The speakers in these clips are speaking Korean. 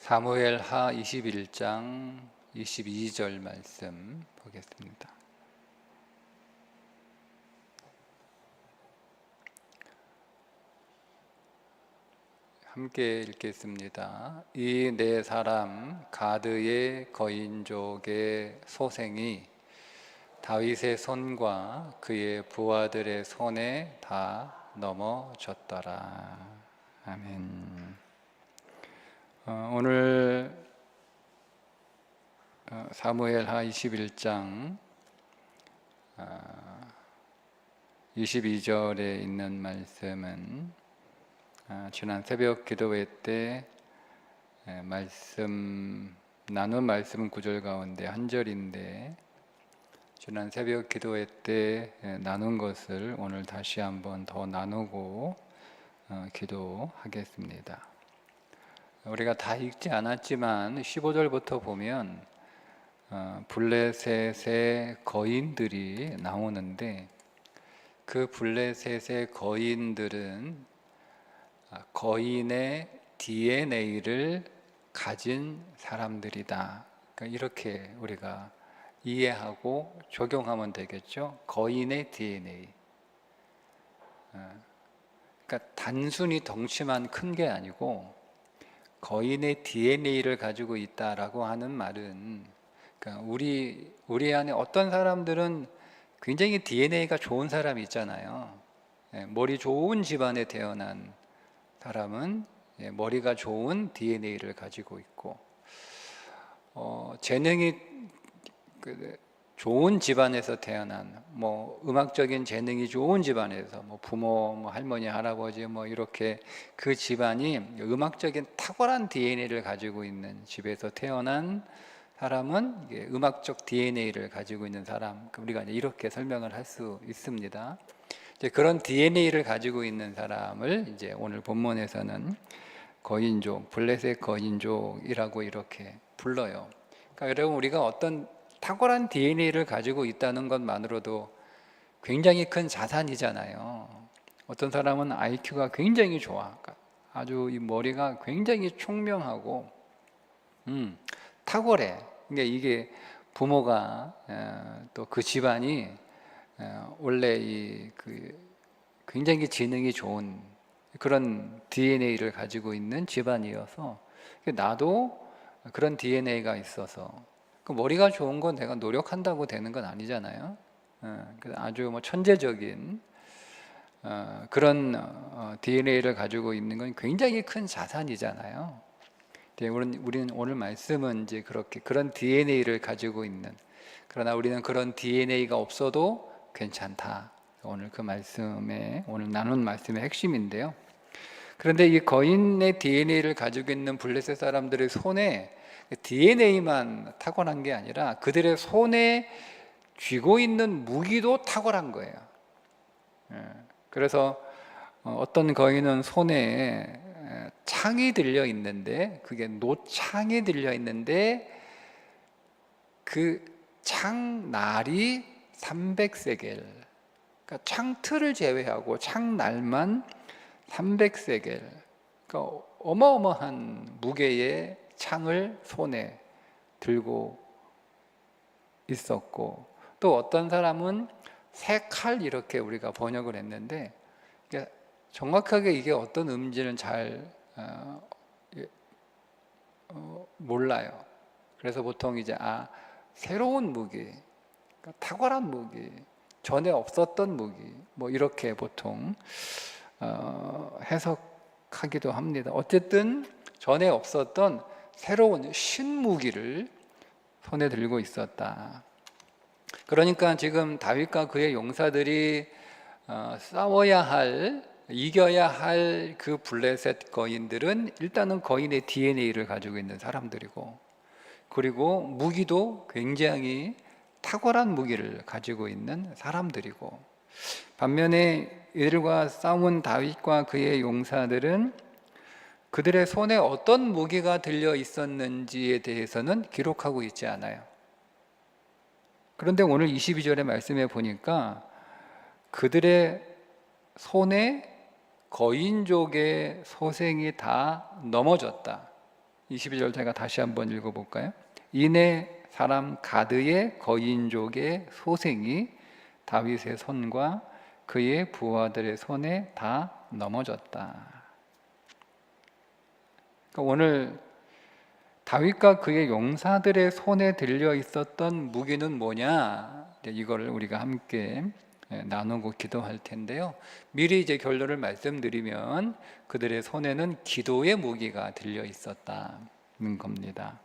사무엘하 21장 22절 말씀 보겠습니다. 함께 읽겠습니다. 이 네 사람 가드의 거인족의 소생이 다윗의 손과 그의 부하들의 손에 다 넘어졌더라. 아멘. 오늘 사무엘하 21장 22절에 있는 말씀은 지난 새벽 기도회 때 나눈 말씀 구절 가운데 한 절인데, 지난 새벽 기도회 때 나눈 것을 오늘 다시 한번 더 나누고 기도하겠습니다. 우리가 다 읽지 않았지만 15절부터 보면 블레셋의 거인들이 나오는데, 그 블레셋의 거인들은 거인의 DNA를 가진 사람들이다. 그러니까 이렇게 우리가 이해하고 적용하면 되겠죠. 거인의 DNA. 그러니까 단순히 덩치만 큰 게 아니고 거인의 DNA를 가지고 있다라고 하는 말은, 그러니까 우리 안에 어떤 사람들은 굉장히 DNA가 좋은 사람이 있잖아요. 머리 좋은 집안에 태어난 사람은 머리가 좋은 DNA를 가지고 있고, 재능이 좋은 집안에서 태어난, 음악적인 재능이 좋은 집안에서 부모, 할머니, 할아버지 이렇게 그 집안이 음악적인 탁월한 DNA를 가지고 있는 집에서 태어난 사람은 음악적 DNA를 가지고 있는 사람, 우리가 이렇게 설명을 할 수 있습니다. 이제 그런 DNA를 가지고 있는 사람을 이제 오늘 본문에서는 거인족, 블레셋 거인족이라고 이렇게 불러요. 그러니까 여러분, 우리가 어떤 탁월한 DNA를 가지고 있다는 것만으로도 굉장히 큰 자산이잖아요. 어떤 사람은 IQ가 굉장히 좋아. 아주 이 머리가 굉장히 총명하고 탁월해. 그러니까 이게 부모가 또 그 집안이 원래 굉장히 지능이 좋은 그런 DNA를 가지고 있는 집안이어서, 나도 그런 DNA가 있어서, 머리가 좋은 건 내가 노력한다고 되는 건 아니잖아요. 아주 천재적인 그런 DNA를 가지고 있는 건 굉장히 큰 자산이잖아요. 우리는 오늘 말씀은 이제 그런 DNA를 가지고 있는, 그러나 우리는 그런 DNA가 없어도 괜찮다. 오늘 오늘 나눈 말씀의 핵심인데요. 그런데 이 거인의 DNA를 가지고 있는 블레셋 사람들의 손에 DNA만 탁월한 게 아니라 그들의 손에 쥐고 있는 무기도 탁월한 거예요. 그래서 어떤 거인은 손에 창이 들려 있는데, 그게 노창이 들려 있는데 그 창날이 300세겔, 그러니까 창틀을 제외하고 창날만 300세겔, 그러니까 어마어마한 무게의 창을 손에 들고 있었고, 또 어떤 사람은 세 칼, 이렇게 우리가 번역을 했는데 정확하게 이게 어떤 의미인지는 잘 몰라요. 그래서 보통 이제 새로운 무기, 그러니까 탁월한 무기, 전에 없었던 무기, 이렇게 보통 해석하기도 합니다. 어쨌든 전에 없었던 새로운 신무기를 손에 들고 있었다. 그러니까 지금 다윗과 그의 용사들이 이겨야 할 그 블레셋 거인들은 일단은 거인의 DNA를 가지고 있는 사람들이고, 그리고 무기도 굉장히 탁월한 무기를 가지고 있는 사람들이고, 반면에 이들과 싸운 다윗과 그의 용사들은 그들의 손에 어떤 무기가 들려 있었는지에 대해서는 기록하고 있지 않아요. 그런데 오늘 22절의 말씀에 보니까 그들의 손에 거인족의 소생이 다 넘어졌다. 22절 제가 다시 한번 읽어볼까요? 이내 사람 가드의 거인족의 소생이 다윗의 손과 그의 부하들의 손에 다 넘어졌다. 그러니까 오늘 다윗과 그의 용사들의 손에 들려 있었던 무기는 뭐냐? 이거를 우리가 함께 나누고 기도할 텐데요. 미리 이제 결론을 말씀드리면 그들의 손에는 기도의 무기가 들려 있었다는 겁니다.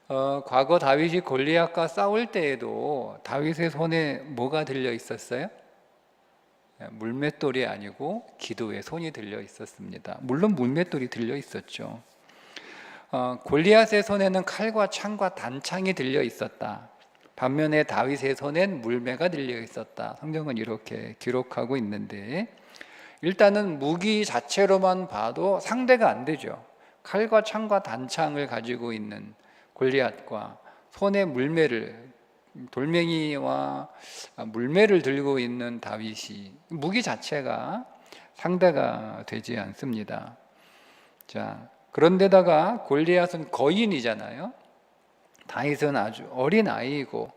과거 다윗이 골리앗과 싸울 때에도 다윗의 손에 뭐가 들려 있었어요? 물맷돌이 아니고 기도의 손이 들려 있었습니다. 물론 물맷돌이 들려 있었죠. 골리앗의 손에는 칼과 창과 단창이 들려 있었다. 반면에 다윗의 손엔 물매가 들려 있었다. 성경은 이렇게 기록하고 있는데, 일단은 무기 자체로만 봐도 상대가 안 되죠. 칼과 창과 단창을 가지고 있는 골리앗과 손에 물매를, 돌멩이와 물매를 들고 있는 다윗이, 무기 자체가 상대가 되지 않습니다. 자, 그런데다가 골리앗은 거인이잖아요. 다윗은 아주 어린 아이고,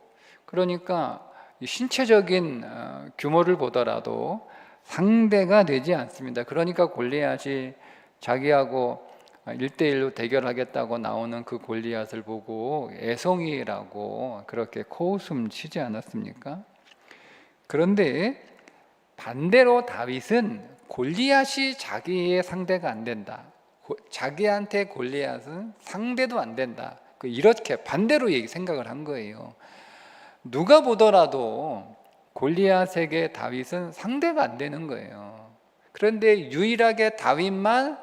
그러니까 신체적인 규모를 보더라도 상대가 되지 않습니다. 그러니까 골리앗이 자기하고 1대1로 대결하겠다고 나오는 그 골리앗을 보고 애송이라고 그렇게 코웃음 치지 않았습니까? 그런데 반대로 다윗은 골리앗이 자기의 상대가 안 된다. 자기한테 골리앗은 상대도 안 된다. 이렇게 반대로 생각을 한 거예요. 누가 보더라도 골리앗에게 다윗은 상대가 안 되는 거예요. 그런데 유일하게 다윗만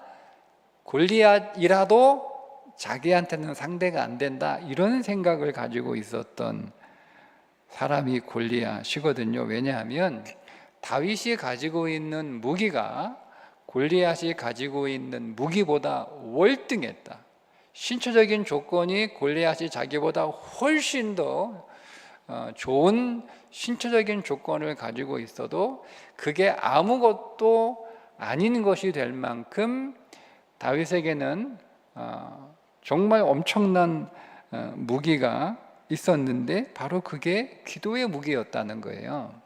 골리앗이라도 자기한테는 상대가 안 된다, 이런 생각을 가지고 있었던 사람이 골리앗이거든요. 왜냐하면 다윗이 가지고 있는 무기가 골리앗이 가지고 있는 무기보다 월등했다. 신체적인 조건이 골리앗이 자기보다 훨씬 더 좋은 신체적인 조건을 가지고 있어도 그게 아무것도 아닌 것이 될 만큼 다윗에게는 정말 엄청난 무기가 있었는데 바로 그게 기도의 무기였다는 거예요.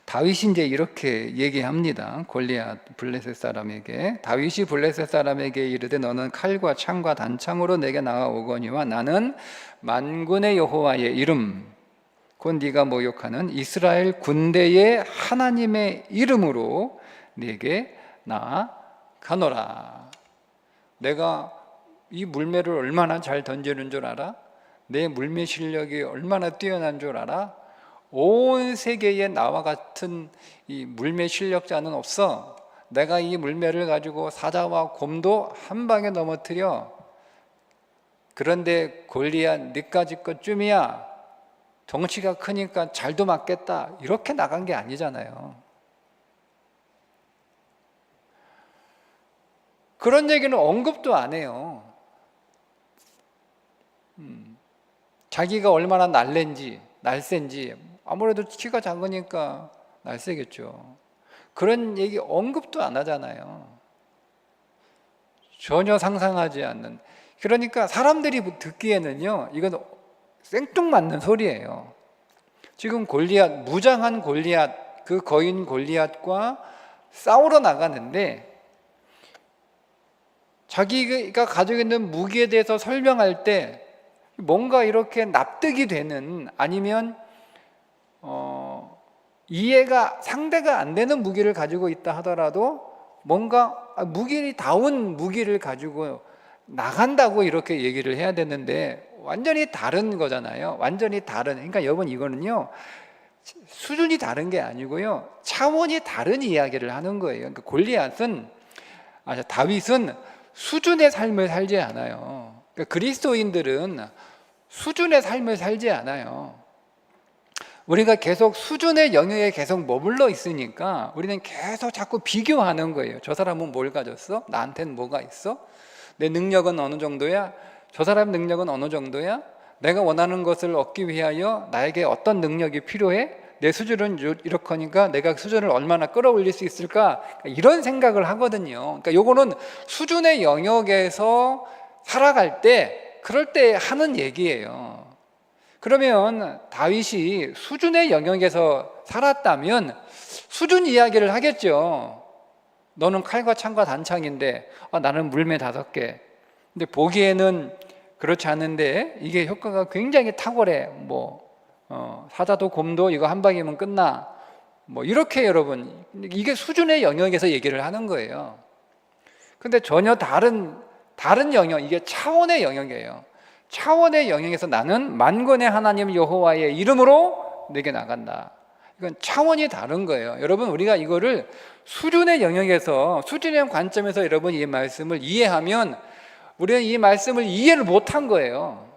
다윗이 이제 이렇게 얘기합니다. 골리앗 블레셋 사람에게, 다윗이 블레셋 사람에게 이르되 너는 칼과 창과 단창으로 내게 나아오거니와 나는 만군의 여호와의 이름 곧 네가 모욕하는 이스라엘 군대의 하나님의 이름으로 네게 나아가노라. 내가 이 물매를 얼마나 잘 던지는 줄 알아? 내 물매 실력이 얼마나 뛰어난 줄 알아? 온 세계에 나와 같은 이 물매 실력자는 없어. 내가 이 물매를 가지고 사자와 곰도 한 방에 넘어뜨려. 그런데 골리앗 네까지 것쯤이야. 덩치가 크니까 잘도 맞겠다. 이렇게 나간 게 아니잖아요. 그런 얘기는 언급도 안 해요. 자기가 얼마나 날쌘지, 아무래도 키가 작으니까 날쌔겠죠. 그런 얘기 언급도 안 하잖아요. 전혀 상상하지 않는. 그러니까 사람들이 듣기에는요, 이건 생뚱맞는 소리예요. 지금 골리앗, 무장한 골리앗, 그 거인 골리앗과 싸우러 나가는데 자기가 가지고 있는 무기에 대해서 설명할 때 뭔가 이렇게 납득이 되는, 아니면 이해가 상대가 안 되는 무기를 가지고 있다 하더라도 뭔가 무기다운 무기를 가지고 나간다고 이렇게 얘기를 해야 되는데 완전히 다른 거잖아요. 완전히 다른. 그러니까 여러분, 이거는요, 수준이 다른 게 아니고요, 차원이 다른 이야기를 하는 거예요. 그러니까 다윗은 수준의 삶을 살지 않아요. 그러니까 그리스도인들은 수준의 삶을 살지 않아요. 우리가 계속 수준의 영역에 계속 머물러 있으니까 우리는 계속 자꾸 비교하는 거예요. 저 사람은 뭘 가졌어? 나한테는 뭐가 있어? 내 능력은 어느 정도야? 저 사람 능력은 어느 정도야? 내가 원하는 것을 얻기 위하여 나에게 어떤 능력이 필요해? 내 수준은 이렇거니까 내가 수준을 얼마나 끌어올릴 수 있을까? 이런 생각을 하거든요. 그러니까 요거는 수준의 영역에서 살아갈 때 그럴 때 하는 얘기예요. 그러면 다윗이 수준의 영역에서 살았다면 수준 이야기를 하겠죠. 너는 칼과 창과 단창인데 나는 물매 5개. 근데 보기에는 그렇지 않은데 이게 효과가 굉장히 탁월해. 사자도 곰도 이거 한 방이면 끝나. 이렇게 여러분, 이게 수준의 영역에서 얘기를 하는 거예요. 근데 전혀 다른 영역, 이게 차원의 영역이에요. 차원의 영역에서 나는 만군의 하나님 여호와의 이름으로 내게 나간다. 이건 차원이 다른 거예요. 여러분, 우리가 이거를 수준의 영역에서, 수준의 관점에서 여러분 이 말씀을 이해하면 우리는 이 말씀을 이해를 못한 거예요.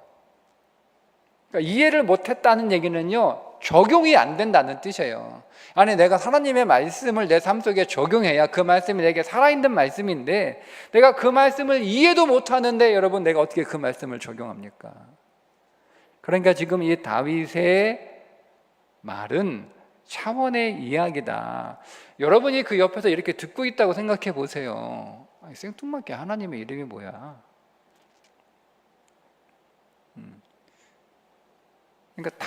그러니까 이해를 못했다는 얘기는요, 적용이 안 된다는 뜻이에요. 아니, 내가 하나님의 말씀을 내 삶 속에 적용해야 그 말씀이 내게 살아있는 말씀인데 내가 그 말씀을 이해도 못하는데 여러분, 내가 어떻게 그 말씀을 적용합니까? 그러니까 지금 이 다윗의 말은 차원의 이야기다. 여러분이 그 옆에서 이렇게 듣고 있다고 생각해 보세요. 생뚱맞게 하나님의 이름이 뭐야? 그러니까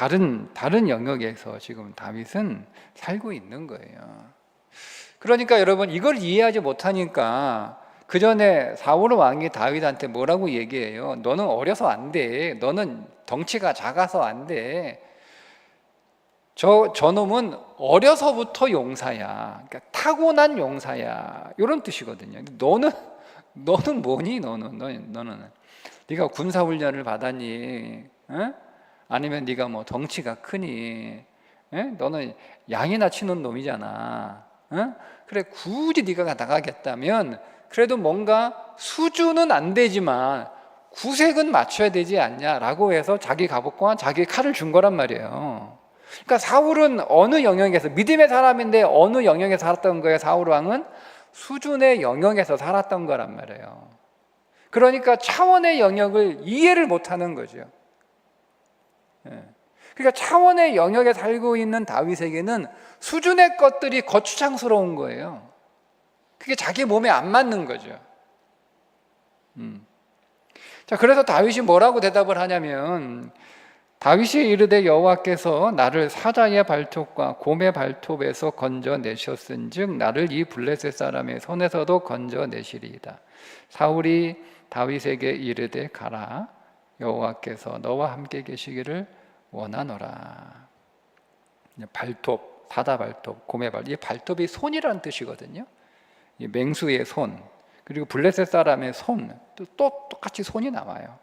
다른 영역에서 지금 다윗은 살고 있는 거예요. 그러니까 여러분, 이걸 이해하지 못하니까 그 전에 사울 왕이 다윗한테 뭐라고 얘기해요? 너는 어려서 안 돼. 너는 덩치가 작아서 안 돼. 저놈은 어려서부터 용사야. 그러니까 타고난 용사야. 이런 뜻이거든요. 너는 뭐니? 너는 네가 군사 훈련을 받았니? 어? 아니면 네가 덩치가 크니? 너는 양이나 치는 놈이잖아. 그래, 굳이 네가 나가겠다면 그래도 뭔가 수준은 안 되지만 구색은 맞춰야 되지 않냐라고 해서 자기 갑옷과 자기 칼을 준 거란 말이에요. 그러니까 사울은 어느 영역에서, 믿음의 사람인데 어느 영역에서 살았던 거예요? 사울 왕은 수준의 영역에서 살았던 거란 말이에요. 그러니까 차원의 영역을 이해를 못하는 거죠. 그러니까 차원의 영역에 살고 있는 다윗에게는 수준의 것들이 거추장스러운 거예요. 그게 자기 몸에 안 맞는 거죠. 자, 그래서 다윗이 뭐라고 대답을 하냐면, 다윗이 이르되 여호와께서 나를 사자의 발톱과 곰의 발톱에서 건져내셨은즉 나를 이 블레셋 사람의 손에서도 건져내시리이다. 사울이 다윗에게 이르되 가라, 여호와께서 너와 함께 계시기를 원하노라. 발톱, 사자 발톱, 곰의 발톱, 이 발톱이 손이라는 뜻이거든요. 이 맹수의 손, 그리고 블레셋 사람의 손, 또 똑같이 손이 나와요.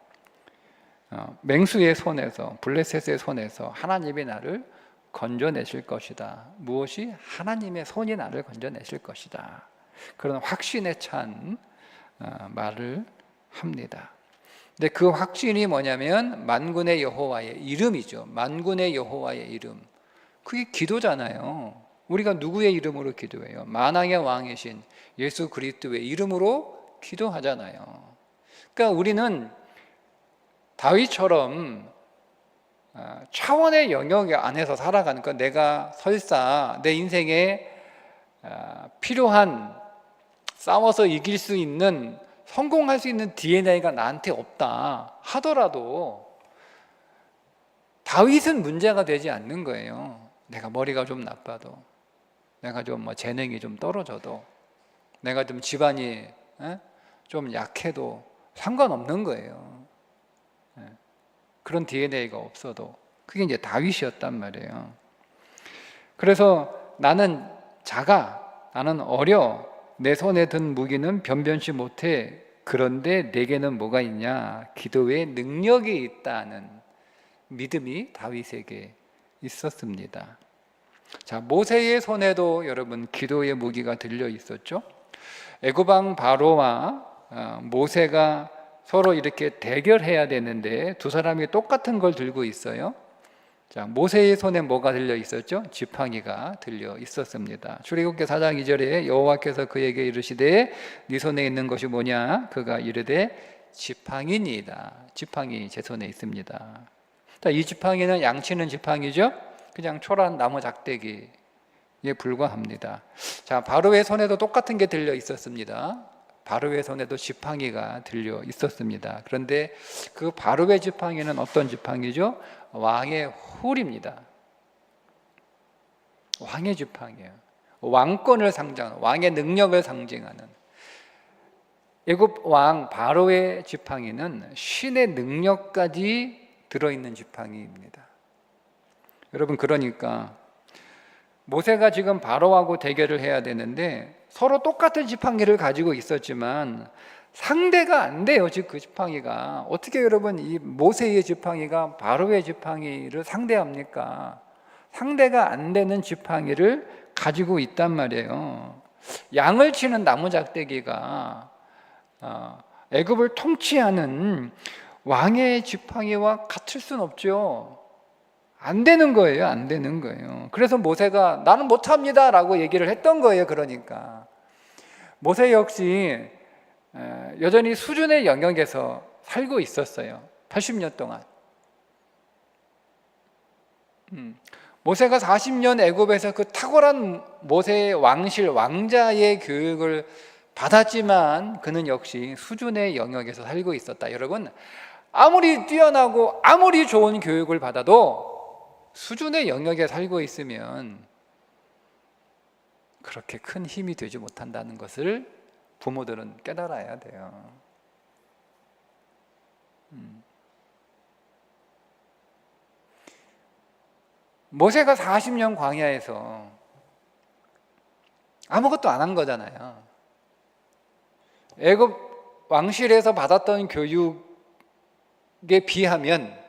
맹수의 손에서, 블레셋의 손에서 하나님이 나를 건져내실 것이다. 무엇이? 하나님의 손이 나를 건져내실 것이다. 그런 확신에 찬 말을 합니다. 근데 그 확신이 뭐냐면 만군의 여호와의 이름이죠. 만군의 여호와의 이름. 그게 기도잖아요. 우리가 누구의 이름으로 기도해요? 만왕의 왕이신 예수 그리스도의 이름으로 기도하잖아요. 그러니까 우리는 다윗처럼 차원의 영역 안에서 살아가니까 내가 설사 내 인생에 필요한 싸워서 이길 수 있는, 성공할 수 있는 DNA가 나한테 없다 하더라도 다윗은 문제가 되지 않는 거예요. 내가 머리가 좀 나빠도, 내가 좀 재능이 좀 떨어져도, 내가 좀 집안이 좀 약해도 상관없는 거예요. 그런 DNA가 없어도. 그게 이제 다윗이었단 말이에요. 그래서 나는 작아, 나는 어려, 내 손에 든 무기는 변변치 못해. 그런데 내게는 뭐가 있냐? 기도의 능력이 있다는 믿음이 다윗에게 있었습니다. 자, 모세의 손에도 여러분 기도의 무기가 들려 있었죠. 애굽 왕 바로와 모세가 서로 이렇게 대결해야 되는데 두 사람이 똑같은 걸 들고 있어요. 자, 모세의 손에 뭐가 들려 있었죠? 지팡이가 들려 있었습니다. 출애굽기 4장 2절에 여호와께서 그에게 이르시되 네 손에 있는 것이 뭐냐? 그가 이르되 지팡이니이다. 지팡이 제 손에 있습니다. 자, 이 지팡이는 양치는 지팡이죠. 그냥 초란 나무 작대기에 불과합니다. 자, 바로의 손에도 똑같은 게 들려 있었습니다. 바로의 손에도 지팡이가 들려 있었습니다. 그런데 그 바로의 지팡이는 어떤 지팡이죠? 왕의 훌입니다. 왕의 지팡이에요. 왕권을 상징하는, 왕의 능력을 상징하는. 애굽 왕 바로의 지팡이는 신의 능력까지 들어있는 지팡이입니다. 여러분, 그러니까 모세가 지금 바로하고 대결을 해야 되는데 서로 똑같은 지팡이를 가지고 있었지만 상대가 안 돼요. 즉 그 지팡이가 어떻게 여러분 이 모세의 지팡이가 바로의 지팡이를 상대합니까? 상대가 안 되는 지팡이를 가지고 있단 말이에요. 양을 치는 나무작대기가 애굽을 통치하는 왕의 지팡이와 같을 수는 없죠. 안 되는 거예요. 안 되는 거예요. 그래서 모세가 나는 못합니다 라고 얘기를 했던 거예요. 그러니까 모세 역시 여전히 수준의 영역에서 살고 있었어요. 80년 동안. 모세가 40년 애굽에서 그 탁월한 모세의 왕실 왕자의 교육을 받았지만 그는 역시 수준의 영역에서 살고 있었다. 여러분, 아무리 뛰어나고 아무리 좋은 교육을 받아도 수준의 영역에 살고 있으면 그렇게 큰 힘이 되지 못한다는 것을 부모들은 깨달아야 돼요. 모세가 40년 광야에서 아무것도 안 한 거잖아요. 애굽 왕실에서 받았던 교육에 비하면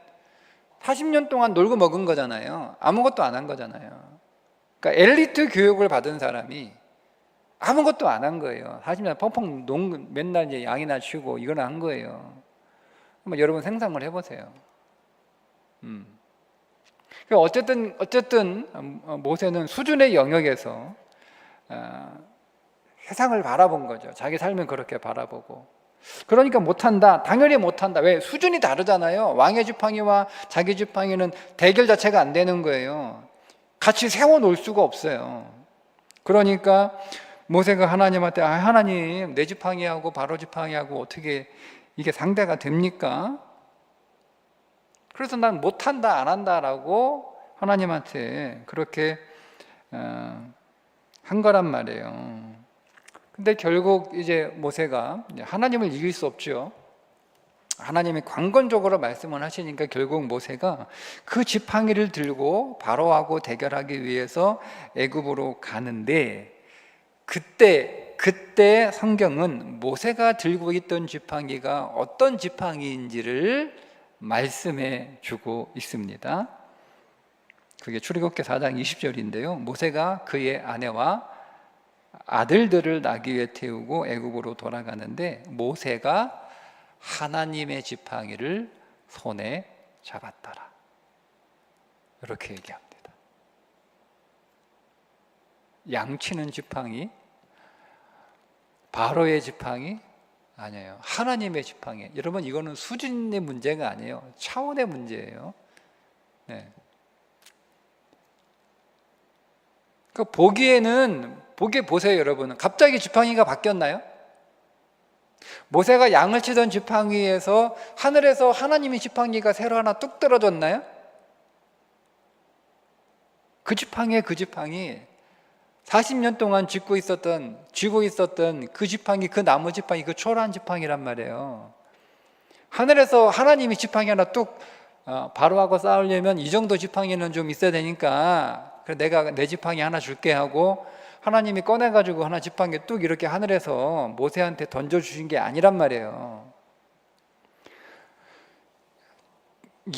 40년 동안 놀고 먹은 거잖아요. 아무것도 안 한 거잖아요. 그러니까 엘리트 교육을 받은 사람이 아무것도 안 한 거예요. 40년 펑펑 맨날 이제 양이나 치고 이거나 한 거예요. 한번 여러분 생각을 해보세요. 어쨌든 모세는 수준의 영역에서 세상을 바라본 거죠. 자기 삶을 그렇게 바라보고. 그러니까 못한다. 당연히 못한다. 왜? 수준이 다르잖아요. 왕의 지팡이와 자기 지팡이는 대결 자체가 안 되는 거예요. 같이 세워놓을 수가 없어요. 그러니까 모세가 하나님한테 하나님, 내 지팡이하고 바로 지팡이하고 어떻게 이게 상대가 됩니까? 그래서 난 못한다, 안 한다라고 하나님한테 그렇게 한 거란 말이에요. 근데 결국 이제 모세가 하나님을 이길 수 없죠. 하나님이 관건적으로 말씀을 하시니까 결국 모세가 그 지팡이를 들고 바로하고 대결하기 위해서 애굽으로 가는데 그때 성경은 모세가 들고 있던 지팡이가 어떤 지팡이인지를 말씀해 주고 있습니다. 그게 출애굽기 4장 20절인데요. 모세가 그의 아내와 아들들을 나귀에 태우고 애굽으로 돌아가는데 모세가 하나님의 지팡이를 손에 잡았더라. 이렇게 얘기합니다. 양치는 지팡이, 바로의 지팡이 아니에요. 하나님의 지팡이. 여러분, 이거는 수준의 문제가 아니에요. 차원의 문제예요. 네. 보기에 보세요, 여러분. 갑자기 지팡이가 바뀌었나요? 모세가 양을 치던 지팡이에서 하늘에서 하나님의 지팡이가 새로 하나 뚝 떨어졌나요? 그 지팡이 40년 동안 쥐고 있었던 그 지팡이, 그 나무 지팡이, 그 초라한 지팡이란 말이에요. 하늘에서 하나님이 지팡이 하나 뚝 바로하고 싸우려면 이 정도 지팡이는 좀 있어야 되니까 그래 내가 내 지팡이 하나 줄게 하고 하나님이 꺼내가지고 하나 지팡이 뚝 이렇게 하늘에서 모세한테 던져주신 게 아니란 말이에요.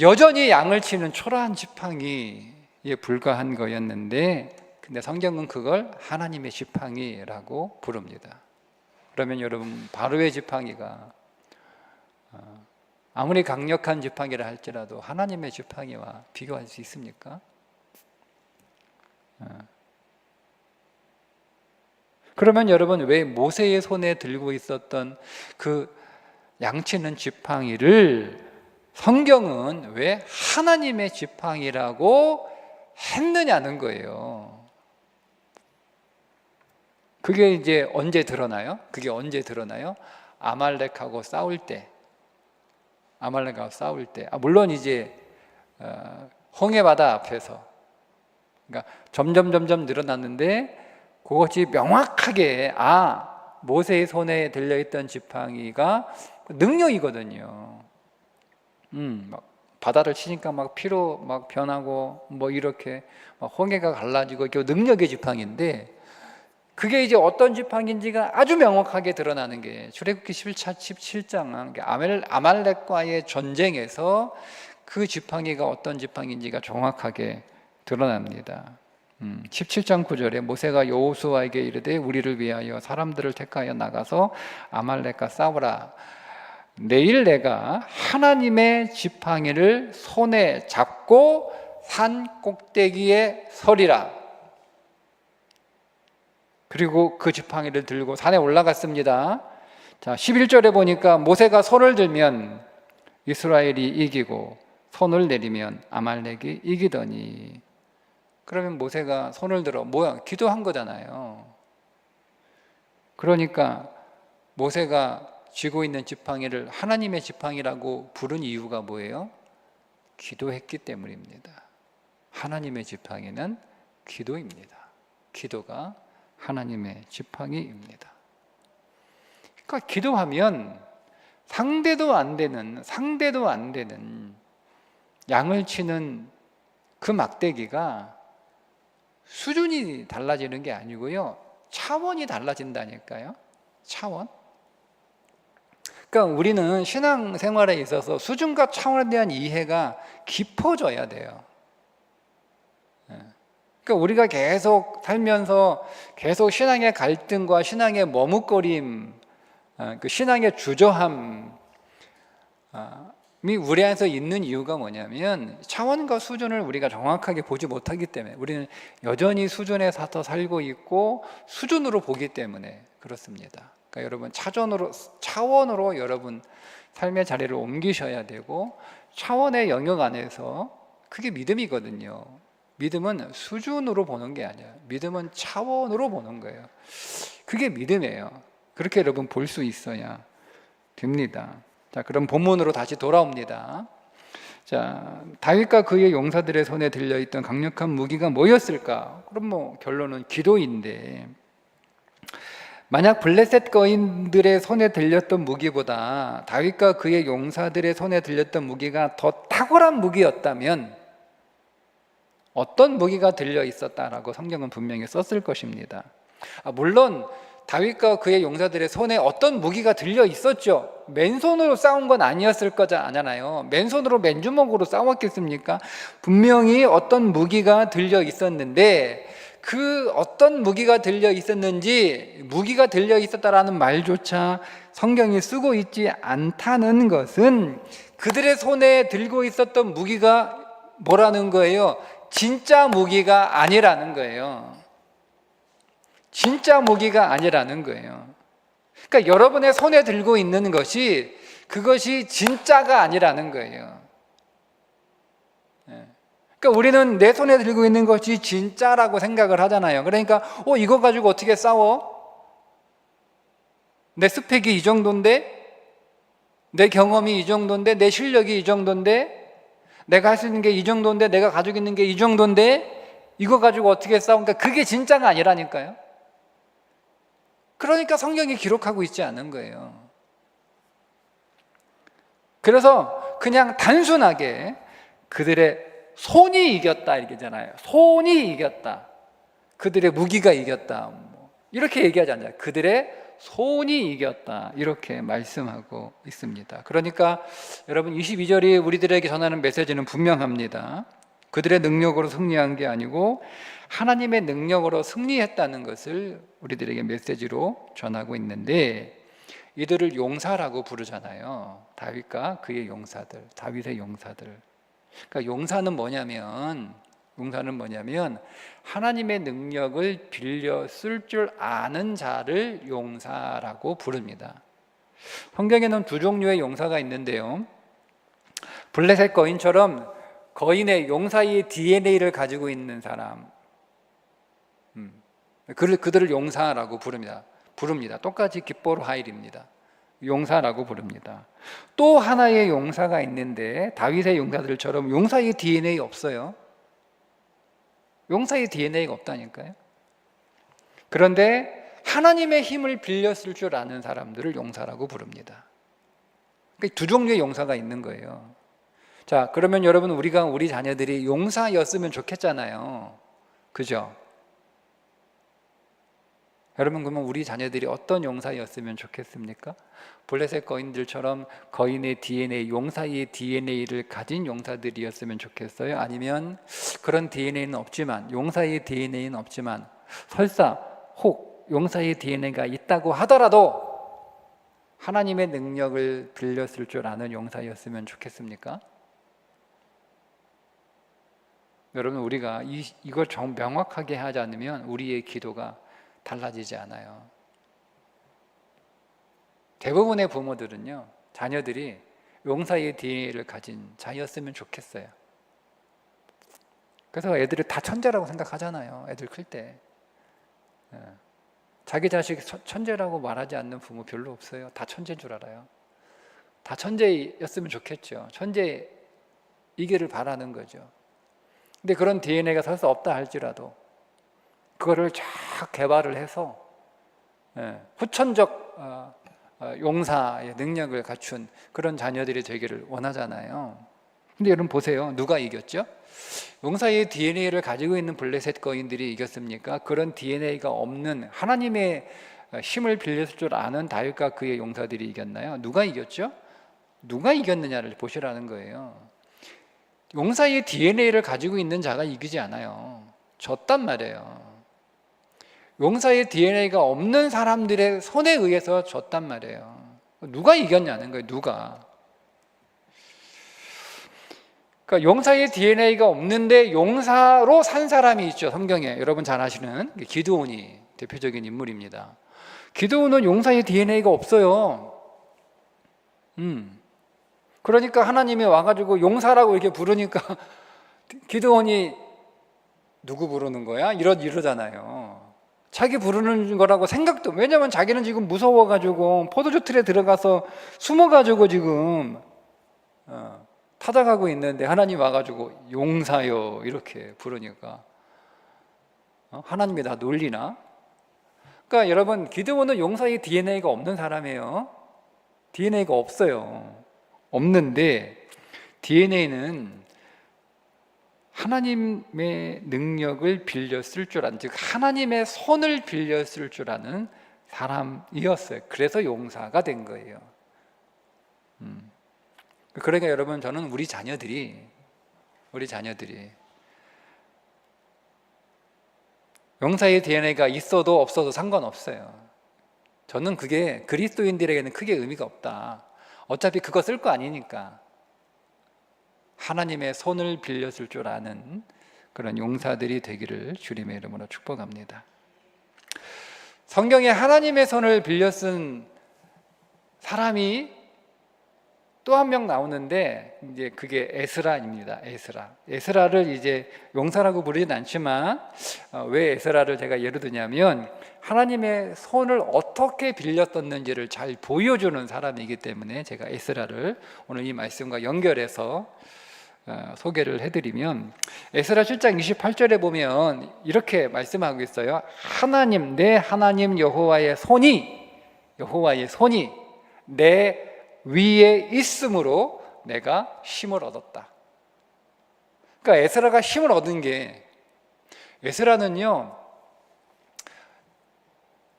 여전히 양을 치는 초라한 지팡이에 불과한 거였는데 근데 성경은 그걸 하나님의 지팡이라고 부릅니다. 그러면 여러분, 바로의 지팡이가 아무리 강력한 지팡이라 할지라도 하나님의 지팡이와 비교할 수 있습니까? 그러면 여러분, 왜 모세의 손에 들고 있었던 그 양치는 지팡이를 성경은 왜 하나님의 지팡이라고 했느냐는 거예요. 그게 이제 언제 드러나요? 그게 언제 드러나요? 아말렉하고 싸울 때. 아말렉하고 싸울 때. 물론 이제 홍해바다 앞에서, 그러니까 점점 점점 늘어났는데 그것이 명확하게 모세의 손에 들려있던 지팡이가 능력이거든요. 막 바다를 치니까 막 피로 막 변하고 뭐 이렇게 막 홍해가 갈라지고 이게 능력의 지팡이인데, 그게 이제 어떤 지팡이인지가 아주 명확하게 드러나는 게 출애굽기 17장 아말렉과의 전쟁에서 그 지팡이가 어떤 지팡이인지가 정확하게 드러납니다. 17장 9절에 모세가 여호수아에게 이르되 우리를 위하여 사람들을 택하여 나가서 아말렉과 싸우라. 내일 내가 하나님의 지팡이를 손에 잡고 산 꼭대기에 서리라. 그리고 그 지팡이를 들고 산에 올라갔습니다. 자, 11절에 보니까 모세가 손을 들면 이스라엘이 이기고 손을 내리면 아말렉이 이기더니, 그러면 모세가 손을 들어 기도한 거잖아요. 그러니까 모세가 쥐고 있는 지팡이를 하나님의 지팡이라고 부른 이유가 뭐예요? 기도했기 때문입니다. 하나님의 지팡이는 기도입니다. 기도가 하나님의 지팡이입니다. 그러니까 기도하면 상대도 안 되는 양을 치는 그 막대기가 수준이 달라지는 게 아니고요, 차원이 달라진다니까요. 차원. 그러니까 우리는 신앙생활에 있어서 수준과 차원에 대한 이해가 깊어져야 돼요. 그러니까 우리가 계속 살면서 계속 신앙의 갈등과 신앙의 머뭇거림, 그 신앙의 주저함이 우리 안에서 있는 이유가 뭐냐면 차원과 수준을 우리가 정확하게 보지 못하기 때문에, 우리는 여전히 수준에 사서 살고 있고 수준으로 보기 때문에 그렇습니다. 그러니까 여러분 차원으로 여러분 삶의 자리를 옮기셔야 되고, 차원의 영역 안에서 그게 믿음이거든요. 믿음은 수준으로 보는 게 아니야. 믿음은 차원으로 보는 거예요. 그게 믿음이에요. 그렇게 여러분 볼 수 있어야 됩니다. 자, 그럼 본문으로 다시 돌아옵니다. 자, 다윗과 그의 용사들의 손에 들려있던 강력한 무기가 뭐였을까? 그럼 결론은 기도인데, 만약 블레셋 거인들의 손에 들렸던 무기보다 다윗과 그의 용사들의 손에 들렸던 무기가 더 탁월한 무기였다면 어떤 무기가 들려 있었다라고 성경은 분명히 썼을 것입니다. 물론 다윗과 그의 용사들의 손에 어떤 무기가 들려 있었죠. 맨손으로 싸운 건 아니었을 거잖아요. 맨손으로 맨주먹으로 싸웠겠습니까? 분명히 어떤 무기가 들려 있었는데, 그 어떤 무기가 들려 있었는지, 무기가 들려 있었다라는 말조차 성경이 쓰고 있지 않다는 것은 그들의 손에 들고 있었던 무기가 뭐라는 거예요? 진짜 무기가 아니라는 거예요. 진짜 무기가 아니라는 거예요. 그러니까 여러분의 손에 들고 있는 것이, 그것이 진짜가 아니라는 거예요. 그러니까 우리는 내 손에 들고 있는 것이 진짜라고 생각을 하잖아요. 그러니까 이거 가지고 어떻게 싸워? 내 스펙이 이 정도인데, 내 경험이 이 정도인데, 내 실력이 이 정도인데, 내가 할 수 있는 게 이 정도인데, 내가 가지고 있는 게 이 정도인데, 이거 가지고 어떻게 싸워? 그러니까 그게 진짜가 아니라니까요. 그러니까 성경이 기록하고 있지 않은 거예요. 그래서 그냥 단순하게 그들의 손이 이겼다 이러잖아요. 손이 이겼다, 그들의 무기가 이겼다, 이렇게 얘기하지 않아요. 그들의 손이 이겼다, 이렇게 말씀하고 있습니다. 그러니까 여러분 22절이 우리들에게 전하는 메시지는 분명합니다. 그들의 능력으로 승리한 게 아니고 하나님의 능력으로 승리했다는 것을 우리들에게 메시지로 전하고 있는데, 이들을 용사라고 부르잖아요. 다윗과 그의 용사들, 다윗의 용사들. 그러니까 용사는 뭐냐면 하나님의 능력을 빌려 쓸 줄 아는 자를 용사라고 부릅니다. 성경에는 두 종류의 용사가 있는데요, 블레셋 거인처럼 거인의 용사의 DNA를 가지고 있는 사람, 그들을 용사라고 부릅니다. 똑같이 깃보로 하일입니다. 용사라고 부릅니다. 또 하나의 용사가 있는데 다윗의 용사들처럼 용사의 DNA 없어요. 용사의 DNA가 없다니까요. 그런데 하나님의 힘을 빌렸을 줄 아는 사람들을 용사라고 부릅니다. 그러니까 두 종류의 용사가 있는 거예요. 자, 그러면 여러분, 우리 자녀들이 용사였으면 좋겠잖아요. 그죠? 여러분, 그러면 우리 자녀들이 어떤 용사였으면 좋겠습니까? 블레셋 거인들처럼 거인의 DNA, 용사의 DNA를 가진 용사들이었으면 좋겠어요? 아니면 그런 DNA는 없지만, 용사의 DNA는 없지만 설사 혹 용사의 DNA가 있다고 하더라도 하나님의 능력을 빌렸을 줄 아는 용사였으면 좋겠습니까? 여러분, 우리가 이걸 좀 명확하게 하지 않으면 우리의 기도가 달라지지 않아요. 대부분의 부모들은요, 자녀들이 용사의 DNA를 가진 자였으면 좋겠어요. 그래서 애들이 다 천재라고 생각하잖아요. 애들 클 때. 자기 자식 천재라고 말하지 않는 부모 별로 없어요. 다 천재인 줄 알아요. 다 천재였으면 좋겠죠. 천재이기를 바라는 거죠. 근데 그런 DNA가 설사 없다 할지라도 그거를 쫙 개발을 해서 후천적 용사의 능력을 갖춘 그런 자녀들이 되기를 원하잖아요. 근데 여러분 보세요. 누가 이겼죠? 용사의 DNA를 가지고 있는 블레셋 거인들이 이겼습니까? 그런 DNA가 없는 하나님의 힘을 빌렸을 줄 아는 다윗과 그의 용사들이 이겼나요? 누가 이겼죠? 누가 이겼느냐를 보시라는 거예요. 용사의 DNA를 가지고 있는 자가 이기지 않아요. 졌단 말이에요. 용사의 DNA가 없는 사람들의 손에 의해서 졌단 말이에요. 누가 이겼냐는 거예요. 누가. 그러니까 용사의 DNA가 없는데 용사로 산 사람이 있죠. 성경에 여러분 잘 아시는 기드온이 대표적인 인물입니다. 기드온은 용사의 DNA가 없어요. 그러니까 하나님이 와가지고 용사라고 이렇게 부르니까 기드온이 누구 부르는 거야? 이러잖아요. 자기 부르는 거라고 생각도, 왜냐면 자기는 지금 무서워가지고 포도주 틀에 들어가서 숨어가지고 지금 타닥하고 있는데 하나님 와가지고 용사요 이렇게 부르니까 하나님이 다 놀리나? 그러니까 여러분, 기드온은 용사의 DNA가 없는 사람이에요. DNA가 없어요. 없는데 DNA는 하나님의 능력을 빌렸을 줄 아는, 즉 하나님의 손을 빌렸을 줄 아는 사람이었어요. 그래서 용사가 된 거예요. 그러니까 여러분, 저는 우리 자녀들이 용사의 DNA가 있어도 없어도 상관없어요. 저는 그게 그리스도인들에게는 크게 의미가 없다. 어차피 그거 쓸 거 아니니까. 하나님의 손을 빌렸을 줄 아는 그런 용사들이 되기를 주님의 이름으로 축복합니다. 성경에 하나님의 손을 빌려 쓴 사람이 또 한 명 나오는데 이제 그게 에스라입니다. 에스라를 이제 용사라고 부르진 않지만 왜 에스라를 제가 예로 드냐면 하나님의 손을 어떻게 빌렸었는지를 잘 보여주는 사람이기 때문에 제가 에스라를 오늘 이 말씀과 연결해서 소개를 해드리면, 에스라 7장 28절에 보면 이렇게 말씀하고 있어요. 하나님, 내 하나님 여호와의 손이 내 위에 있으므로 내가 힘을 얻었다. 그러니까 에스라가 힘을 얻은 게, 에스라는요,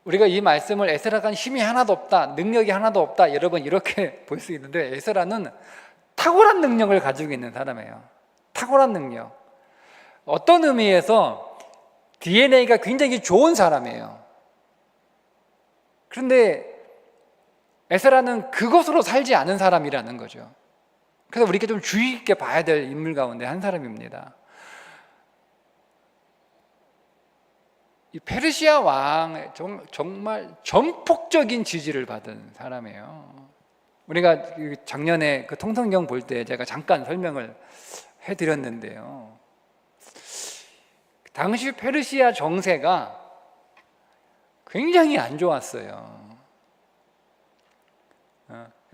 우리가 이 말씀을 에스라가 힘이 하나도 없다, 능력이 하나도 없다, 여러분 이렇게 볼 수 있는데, 에스라는 탁월한 능력을 가지고 있는 사람이에요. 탁월한 능력. 어떤 의미에서 DNA가 굉장히 좋은 사람이에요. 그런데 에스라는 그것으로 살지 않은 사람이라는 거죠. 그래서 우리가 좀 주의 깊게 봐야 될 인물 가운데 한 사람입니다. 이 페르시아 왕 정말 전폭적인 지지를 받은 사람이에요. 우리가 작년에 그 통성경 볼 때 제가 잠깐 설명을 해드렸는데요. 당시 페르시아 정세가 굉장히 안 좋았어요.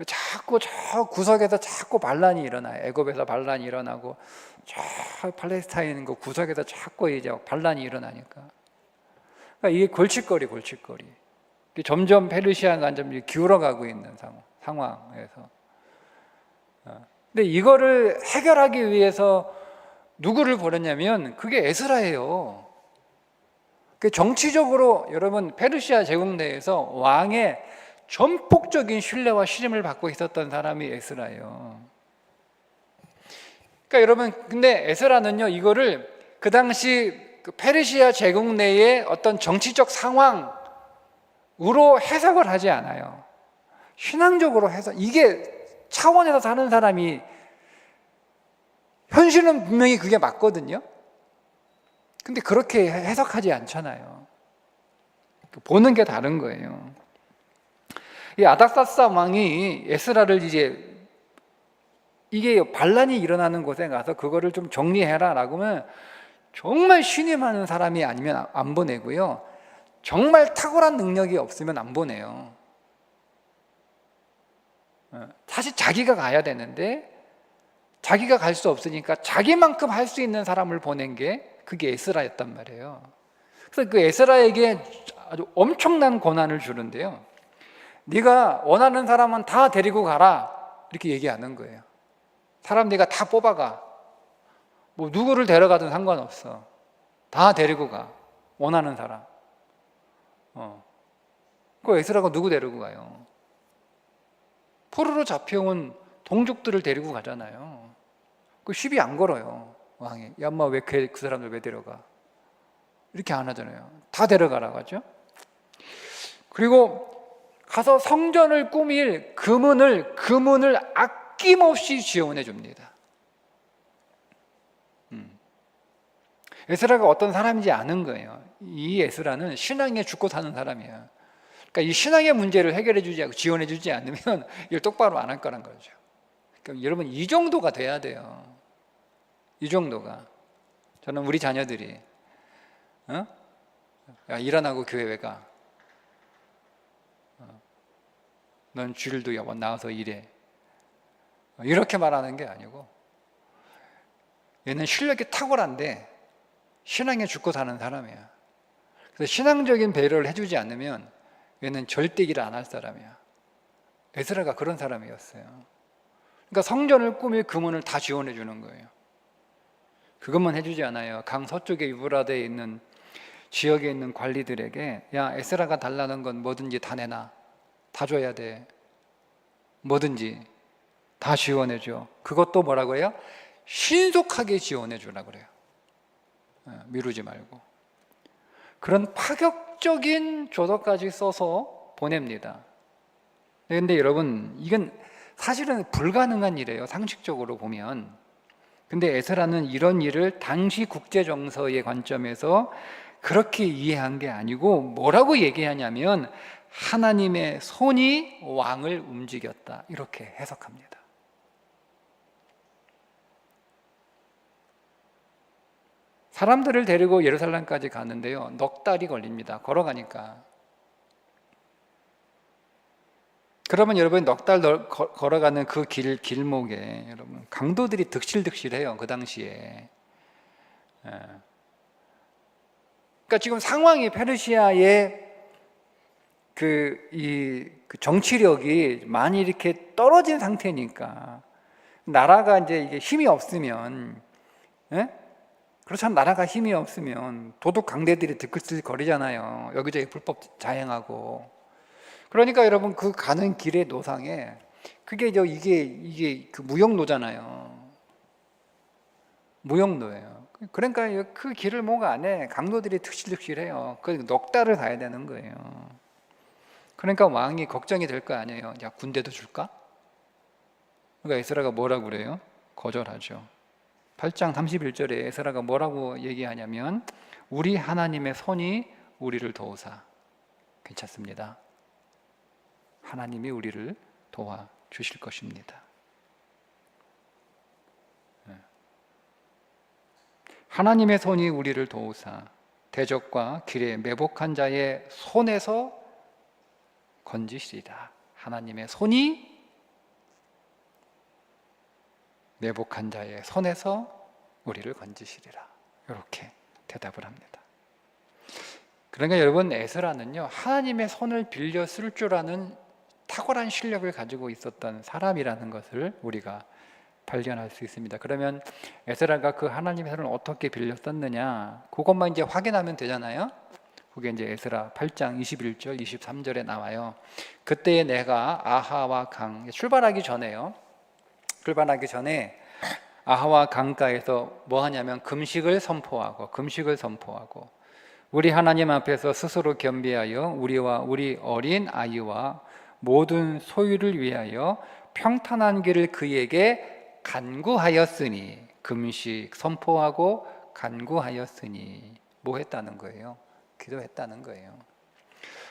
자꾸 저 구석에서 자꾸 반란이 일어나요. 애굽에서 반란이 일어나고 저 팔레스타인 그 구석에서 자꾸 이제 반란이 일어나니까, 그러니까 이게 골칫거리. 점점 페르시아가 좀 기울어가고 있는 상황에서. 근데 이거를 해결하기 위해서 누구를 보냈냐면 그게 에스라예요. 정치적으로 여러분 페르시아 제국 내에서 왕의 전폭적인 신뢰와 신임을 받고 있었던 사람이 에스라예요. 그러니까 여러분, 근데 에스라는요, 이거를 그 당시 그 페르시아 제국 내의 어떤 정치적 상황으로 해석을 하지 않아요. 신앙적으로 해석, 이게 차원에서 사는 사람이, 현실은 분명히 그게 맞거든요. 근데 그렇게 해석하지 않잖아요. 보는 게 다른 거예요. 이 아닥사스 왕이 에스라를 이게 반란이 일어나는 곳에 가서 그거를 좀 정리해라 라고 하면 정말 신임하는 사람이 아니면 안 보내고요, 정말 탁월한 능력이 없으면 안 보내요. 사실 자기가 가야 되는데 자기가 갈 수 없으니까 자기만큼 할 수 있는 사람을 보낸 게 그게 에스라였단 말이에요. 그래서 그 에스라에게 아주 엄청난 권한을 주는데요, 네가 원하는 사람은 다 데리고 가라 이렇게 얘기하는 거예요. 사람 네가 다 뽑아가, 뭐 누구를 데려가든 상관없어, 다 데리고 가, 원하는 사람. 그 에스라가 누구 데리고 가요? 포로로 잡혀온 동족들을 데리고 가잖아요. 그 시비 안 걸어요, 왕이. 야, 엄마 왜 그 사람들 왜 데려가? 이렇게 안 하잖아요. 다 데려가라고 하죠. 그리고 가서 성전을 꾸밀 금은을 아낌없이 지원해 줍니다. 에스라가 어떤 사람인지 아는 거예요. 이 에스라는 신앙에 죽고 사는 사람이야. 그러니까 이 신앙의 문제를 해결해 주지 않고 지원해 주지 않으면 이걸 똑바로 안 할 거란 거죠. 그러니까 여러분, 이 정도가 돼야 돼요. 이 정도가. 저는 우리 자녀들이 야, 일 안 하고 교회 왜 가? 넌 주일도 여번 나와서 일해. 이렇게 말하는 게 아니고, 얘는 실력이 탁월한데 신앙에 죽고 사는 사람이야. 그래서 신앙적인 배려를 해주지 않으면 얘는 절대 일 안 할 사람이야. 에스라가 그런 사람이었어요. 그러니까 성전을 꾸밀 금은을 다 지원해 주는 거예요. 그것만 해주지 않아요. 강 서쪽에 유브라데에 있는 지역에 있는 관리들에게, 야, 에스라가 달라는 건 뭐든지 다 내놔. 다 줘야 돼. 뭐든지 다 지원해 줘. 그것도 뭐라고 해요? 신속하게 지원해 주라고 그래요. 미루지 말고. 그런 파격적인 조서까지 써서 보냅니다. 그런데 여러분, 이건 사실은 불가능한 일이에요, 상식적으로 보면. 근데 에스라는 이런 일을 당시 국제정서의 관점에서 그렇게 이해한 게 아니고 뭐라고 얘기하냐면 하나님의 손이 왕을 움직였다, 이렇게 해석합니다. 사람들을 데리고 예루살렘까지 가는데요, 넉 달이 걸립니다. 걸어가니까. 그러면 여러분, 넉 달 걸어가는 그 길목에 여러분 강도들이 득실득실해요, 그 당시에. 그러니까 지금 상황이 페르시아의 그 정치력이 많이 이렇게 떨어진 상태니까, 나라가 이제 이게 힘이 없으면, 그렇잖아요. 나라가 힘이 없으면 도둑 강대들이 들끓거리잖아요. 여기저기 불법 자행하고. 그러니까 여러분, 그 가는 길의 노상에 이게 그 무역로잖아요. 무역로예요. 그러니까 그 길을 목 안에 강도들이 득실득실해요. 그 넉 달을 가야 되는 거예요. 그러니까 왕이 걱정이 될 거 아니에요. 야, 군대도 줄까? 그러니까 에스라가 뭐라고 그래요? 거절하죠. 8장 31절에 에스라가 뭐라고 얘기하냐면, 우리 하나님의 손이 우리를 도우사. 괜찮습니다. 하나님이 우리를 도와주실 것입니다. 하나님의 손이 우리를 도우사 대적과 길에 매복한 자의 손에서 건지시리라. 하나님의 손이 매복한 자의 손에서 우리를 건지시리라. 이렇게 대답을 합니다. 그러니까 여러분, 에스라는요, 하나님의 손을 빌려 쓸 줄 아는 탁월한 실력을 가지고 있었던 사람이라는 것을 우리가 발견할 수 있습니다. 그러면 에스라가 그 하나님의 손을 어떻게 빌려 썼느냐, 그것만 이제 확인하면 되잖아요. 그게 이제 에스라 8장 21절 23절에 나와요. 그때에 내가 아하와 강, 출발하기 전에 아하와 강가에서 뭐 하냐면 금식을 선포하고 우리 하나님 앞에서 스스로 겸비하여 우리와 우리 어린 아이와 모든 소유를 위하여 평탄한 길을 그에게 간구하였으니, 금식 선포하고 간구하였으니 뭐 했다는 거예요? 기도했다는 거예요.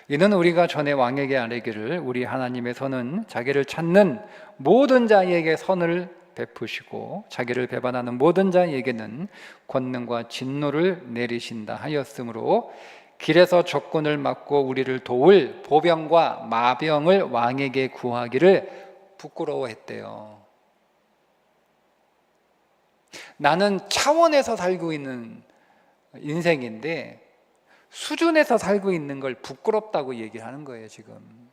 이는 우리가 전에 왕에게 아뢰기를 우리 하나님의 손은 자기를 찾는 모든 자에게 선을 베푸시고 자기를 배반하는 모든 자에게는 권능과 진노를 내리신다 하였으므로 길에서 적군을 막고 우리를 도울 보병과 마병을 왕에게 구하기를 부끄러워했대요. 나는 차원에서 살고 있는 인생인데 수준에서 살고 있는 걸 부끄럽다고 얘기를 하는 거예요, 지금.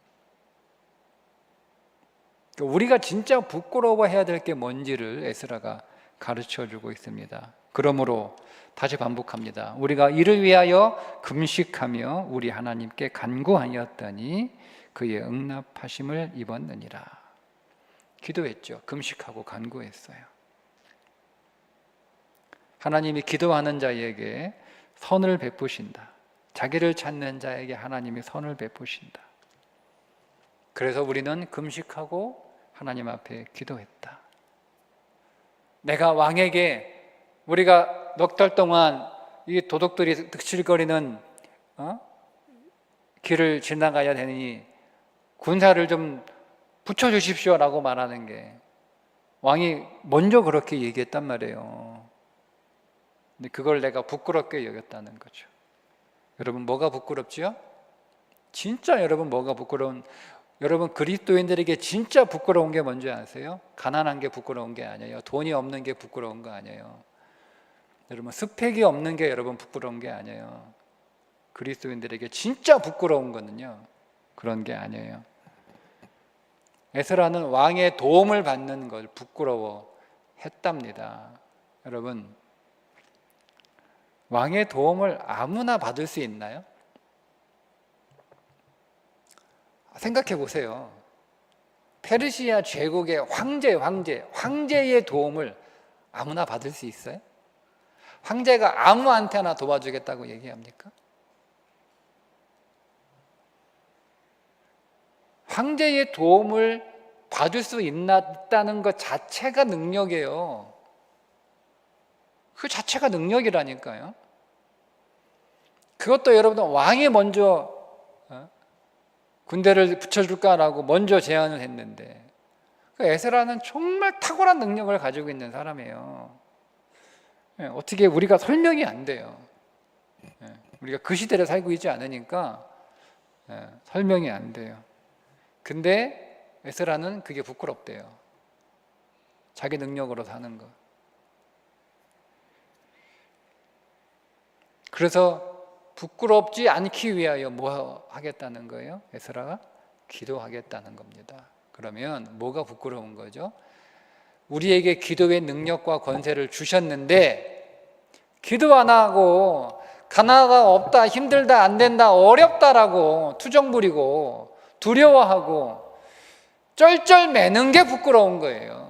우리가 진짜 부끄러워해야 될 게 뭔지를 에스라가 가르쳐주고 있습니다. 그러므로 다시 반복합니다. 우리가 이를 위하여 금식하며 우리 하나님께 간구하였더니 그의 응답하심을 입었느니라. 기도했죠. 금식하고 간구했어요. 하나님이 기도하는 자에게 선을 베푸신다. 자기를 찾는 자에게 하나님이 선을 베푸신다. 그래서 우리는 금식하고 하나님 앞에 기도했다. 내가 왕에게, 우리가 넉 달 동안 이 도둑들이 득실거리는 길을 지나가야 되니 군사를 좀 붙여주십시오라고 말하는 게, 왕이 먼저 그렇게 얘기했단 말이에요. 근데 그걸 내가 부끄럽게 여겼다는 거죠. 여러분, 뭐가 부끄럽지요? 진짜 여러분, 뭐가 부끄러운, 여러분, 그리스도인들에게 진짜 부끄러운 게 뭔지 아세요? 가난한 게 부끄러운 게 아니에요. 돈이 없는 게 부끄러운 거 아니에요. 여러분, 스펙이 없는 게 여러분 부끄러운 게 아니에요. 그리스도인들에게 진짜 부끄러운 거는요, 그런 게 아니에요. 에스라는 왕의 도움을 받는 걸 부끄러워했답니다. 여러분, 왕의 도움을 아무나 받을 수 있나요? 생각해 보세요. 페르시아 제국의 황제의 도움을 아무나 받을 수 있어요? 황제가 아무한테나 도와주겠다고 얘기합니까? 황제의 도움을 받을 수 있다는 것 자체가 능력이에요. 그 자체가 능력이라니까요. 그것도 여러분, 왕이 먼저 군대를 붙여줄까라고 먼저 제안을 했는데, 에스라는 정말 탁월한 능력을 가지고 있는 사람이에요. 어떻게 우리가 설명이 안 돼요. 우리가 그 시대를 살고 있지 않으니까 설명이 안 돼요. 근데 에스라는 그게 부끄럽대요. 자기 능력으로 사는 거. 그래서 부끄럽지 않기 위하여 뭐 하겠다는 거예요? 에스라가 기도하겠다는 겁니다. 그러면 뭐가 부끄러운 거죠? 우리에게 기도의 능력과 권세를 주셨는데 기도 안 하고 가난하다, 없다, 힘들다, 안 된다, 어렵다라고 투정 부리고 두려워하고 쩔쩔매는 게 부끄러운 거예요.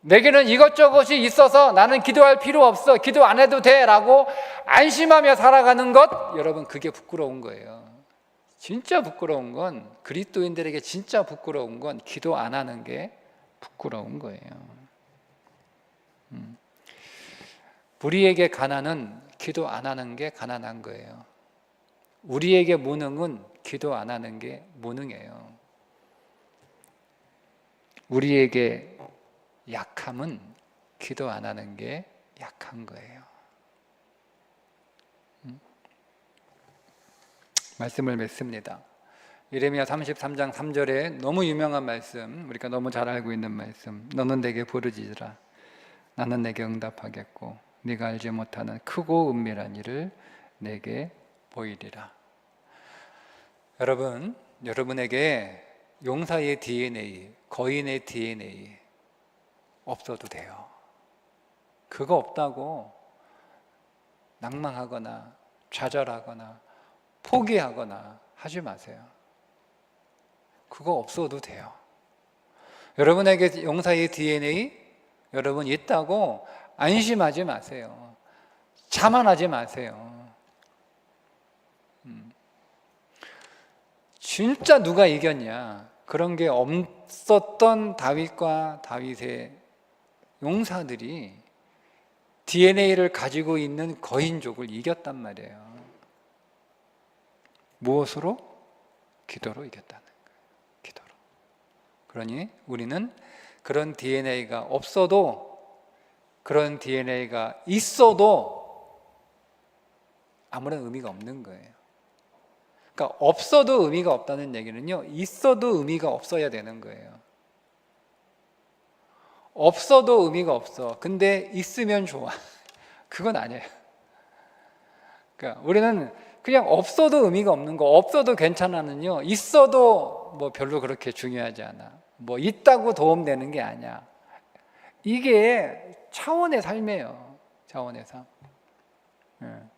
내게는 이것저것이 있어서 나는 기도할 필요 없어, 기도 안 해도 돼 라고 안심하며 살아가는 것, 여러분, 그게 부끄러운 거예요. 진짜 부끄러운 건, 그리스도인들에게 진짜 부끄러운 건 기도 안 하는 게 부끄러운 거예요. 우리에게 가난은 기도 안 하는 게 가난한 거예요. 우리에게 무능은 기도 안 하는 게 무능해요. 우리에게 약함은 기도 안 하는 게 약한 거예요. 말씀을 맺습니다. 예레미야 33장 3절에 너무 유명한 말씀, 우리가 너무 잘 알고 있는 말씀, 너는 내게 부르짖으라 나는 내게 응답하겠고 네가 알지 못하는 크고 은밀한 일을 내게 보이리라. 여러분, 여러분에게 용사의 DNA, 거인의 DNA 없어도 돼요. 그거 없다고 낭망하거나 좌절하거나 포기하거나 하지 마세요. 그거 없어도 돼요. 여러분에게 용사의 DNA 여러분 있다고 안심하지 마세요. 자만하지 마세요. 진짜 누가 이겼냐? 그런 게 없었던 다윗과 다윗의 용사들이 DNA를 가지고 있는 거인족을 이겼단 말이에요. 무엇으로? 기도로 이겼다는 거예요. 기도로. 그러니 우리는 그런 DNA가 없어도, 그런 DNA가 있어도 아무런 의미가 없는 거예요. 그러니까 없어도 의미가 없다는 얘기는요, 있어도 의미가 없어야 되는 거예요. 없어도 의미가 없어. 근데 있으면 좋아. 그건 아니에요. 그러니까 우리는 그냥 없어도 의미가 없는 거, 없어도 괜찮아는요, 있어도 뭐 별로 그렇게 중요하지 않아. 뭐 있다고 도움되는 게 아니야. 이게 차원의 삶이에요. 차원의 삶. 그러니까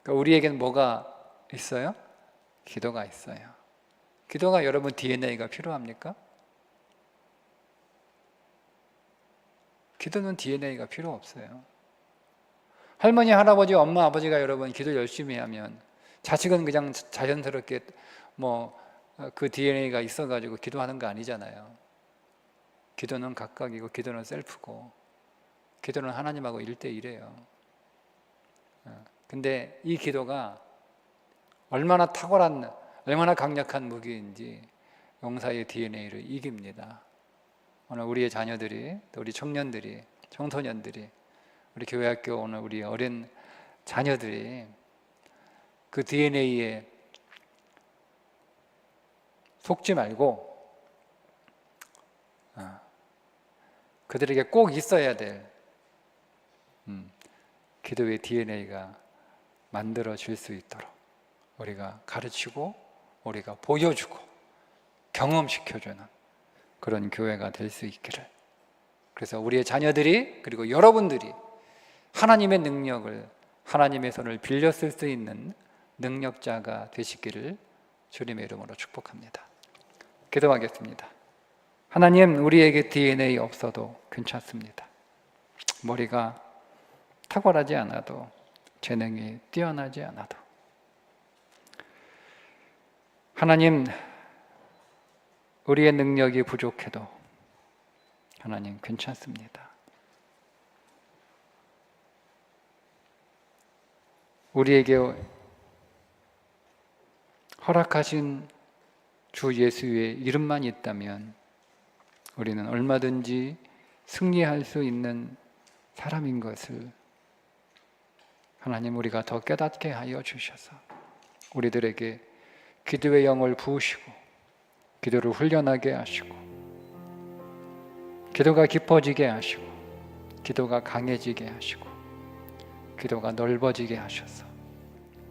우리에게는 뭐가 있어요? 기도가 있어요. 기도가 여러분 DNA가 필요합니까? 기도는 DNA가 필요 없어요. 할머니, 할아버지, 엄마, 아버지가 여러분 기도 열심히 하면 자식은 그냥 자연스럽게 뭐 그 DNA가 있어가지고 기도하는 거 아니잖아요. 기도는 각각이고 기도는 셀프고 기도는 하나님하고 1대1이에요. 근데 이 기도가 얼마나 탁월한, 얼마나 강력한 무기인지 용사의 DNA를 이깁니다. 오늘 우리의 자녀들이, 또 우리 청년들이, 청소년들이, 우리 교회학교 오늘 우리 어린 자녀들이 그 DNA에 속지 말고 그들에게 꼭 있어야 될 기도의 DNA가 만들어질 수 있도록 우리가 가르치고 우리가 보여주고 경험시켜주는 그런 교회가 될 수 있기를, 그래서 우리의 자녀들이, 그리고 여러분들이 하나님의 능력을, 하나님의 손을 빌려 쓸 수 있는 능력자가 되시기를 주님의 이름으로 축복합니다. 기도하겠습니다. 하나님, 우리에게 DNA 없어도 괜찮습니다. 머리가 탁월하지 않아도, 재능이 뛰어나지 않아도, 하나님, 우리의 능력이 부족해도 하나님 괜찮습니다. 우리에게 허락하신 주 예수의 이름만 있다면 우리는 얼마든지 승리할 수 있는 사람인 것을 하나님 우리가 더 깨닫게 하여 주셔서 우리들에게 기도의 영을 부으시고 기도를 훈련하게 하시고 기도가 깊어지게 하시고 기도가 강해지게 하시고 기도가 넓어지게 하셔서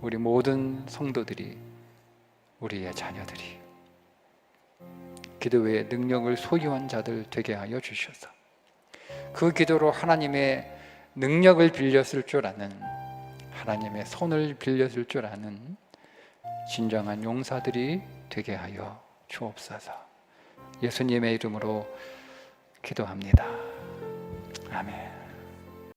우리 모든 성도들이, 우리의 자녀들이 기도의 능력을 소유한 자들 되게 하여 주셔서 그 기도로 하나님의 능력을 빌렸을 줄 아는, 하나님의 손을 빌렸을 줄 아는 진정한 용사들이 되게 하여 주옵소서. 예수님의 이름으로 기도합니다. 아멘.